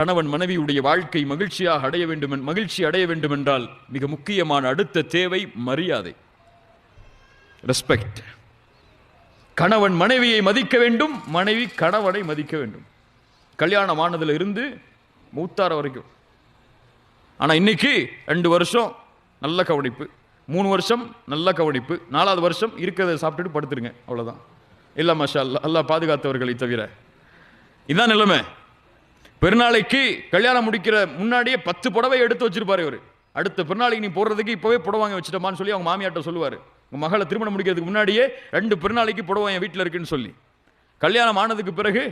கணவன் மனைவியுடைய வாழ்க்கை மகிழ்ச்சி அடைய வேண்டும் என்றால் மிக முக்கியமான அடுத்த தேவை மரியாதை, ரெஸ்பெக்ட். கணவன் மனைவியை மதிக்க வேண்டும், மனைவி கணவனை மதிக்க வேண்டும். கல்யாணம் ஆனதுல இருந்து மூத்தார வரைக்கும். ஆனா இன்னைக்கு 2 வருஷம் நல்ல கவனிப்பு, 3 வருஷம் நல்ல கவனிப்பு, 4வது வருஷம் இருக்கிறத சாப்பிட்டுட்டு படுத்துருங்க, அவ்வளவுதான். இல்ல மாஷா அல்லாஹ், அல்லாஹ் பாதுகாத்தவர்களை தவிர. இதுதான் நிலைமை. பெருநாளைக்கு கல்யாணம் முடிக்கிற முன்னாடியே 10 புடவை எடுத்து வச்சிருப்பாரு இவர். அடுத்த பெருநாளைக்கு நீ போடுறதுக்கு இப்பவே புடவை வாங்கி வச்சுட்டமான்னு சொல்லி அவங்க மாமியாட்ட சொல்லுவாரு. உங்க மகளை திருமணம் முடிக்கிறதுக்கு முன்னாடியே 2 பெருநாளைக்கு புடவை என் வீட்டில் இருக்குன்னு சொல்லி. கல்யாணம் ஆனதுக்கு பிறகு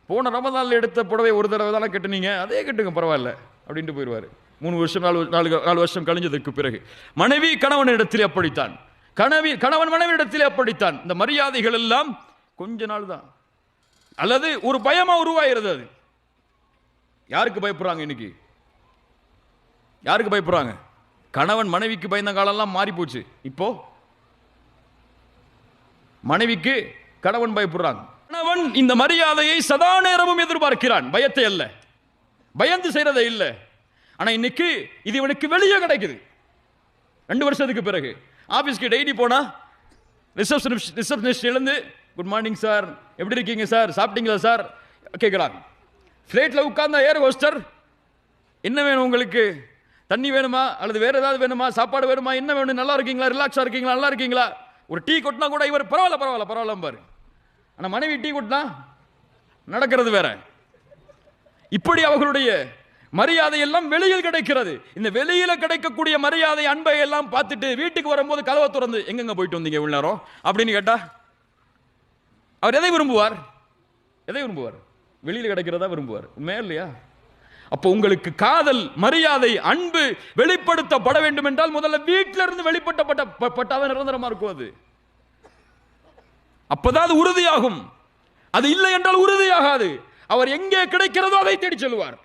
போன ரமதான்ல எடுத்த புடவை ஒரு தடவை தானே கட்டுனீங்க, அதே கட்டுங்க பரவாயில்ல அப்படின்ட்டு போயிடுவாரு. 3 வருஷம் 4 வருஷம் கழிஞ்சதுக்கு பிறகு மனைவி கணவனிடத்திலே அப்படித்தான், கணவன் மனைவியிடத்திலே அப்படித்தான். இந்த மரியாதைகள் எல்லாம் கொஞ்ச நாள் தான், அல்லது ஒரு பயமா உருவாகிறது. அது யாருக்கு பயப்படுறாங்க இன்னைக்கு? யாருக்கு பயப்படுறாங்க? கணவன் மனைவிக்கு பயந்த காலம்லாம் மாறி போச்சு. இப்போ மனைவிக்கு கணவன் பயப்படுறாங்க. கணவன் இந்த மரியாதையை சதா நேரமும் எதிர்பார்க்கிறான், பயத்தை அல்ல, பயந்து செய்யறதை இல்லை. ஆனா இன்னைக்கு இது இவனுக்கு வெளியே கிடைக்குது. 2 வருஷத்துக்கு பிறகு ஆபீஸ்க்கு டெய்லி போனா ரிசப்ஷனிஸ்ட் எழுந்து குட் மார்னிங் சார், எப்படி இருக்கீங்க சார், சாப்பிட்டீங்களா சார் கேட்கிறாங்க. ஃப்ளைட்ல உட்கார்ந்த ஏர் ஹோஸ்டர் என்ன வேணும் உங்களுக்கு, தண்ணி வேணுமா அல்லது வேற ஏதாவது வேணுமா, சாப்பாடு வேணுமா, என்ன வேணும், நல்லா இருக்கீங்களா, ரிலாக்ஸா இருக்கீங்களா, நல்லா இருக்கீங்களா, ஒரு டீ கொட்டினா கூட இவர் பரவாயில்ல பாரு. ஆனா மனைவி டீ கொட்டினா நடக்கிறது வேற. இப்படி அவர்களுடைய மரியாதை எல்லாம் வெளியில் கிடைக்கிறது. இந்த வெளியில கிடைக்கக்கூடிய மரியாதை அன்பை எல்லாம் பார்த்துட்டு வீட்டுக்கு வரும்போது கதவை திறந்து எங்கெங்க போயிட்டு வந்தீங்க இவ்வளவு நேரம் அப்படின்னு கேட்டா அவர் எதை விரும்புவார்? வெளியில கிடைக்கிறதா விரும்புவார், உண்மையா இல்லையா? அப்போ உங்களுக்கு காதல், மரியாதை, அன்பு வெளிப்படுத்தப்பட வேண்டும் என்றால் முதல்ல வீட்டில இருந்து வெளிப்பட்டப்பட்டாதான் நிரந்தரமா இருக்கும். அது அப்பதான் அது உறுதியாகும். அது இல்லை என்றால் உறுதியாகாது. அவர் எங்கே கிடைக்கிறதோ அதை தேடி செல்வார்.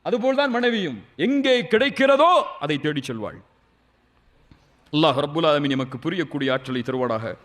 அதுபோல்தான் மனைவியும் எங்கே கிடைக்கிறதோ அதை தேடி செல்வாள். அல்லாஹ் ரப்புல் ஆலமீன் நமக்கு புரியக்கூடிய ஆற்றலை தருவானாக.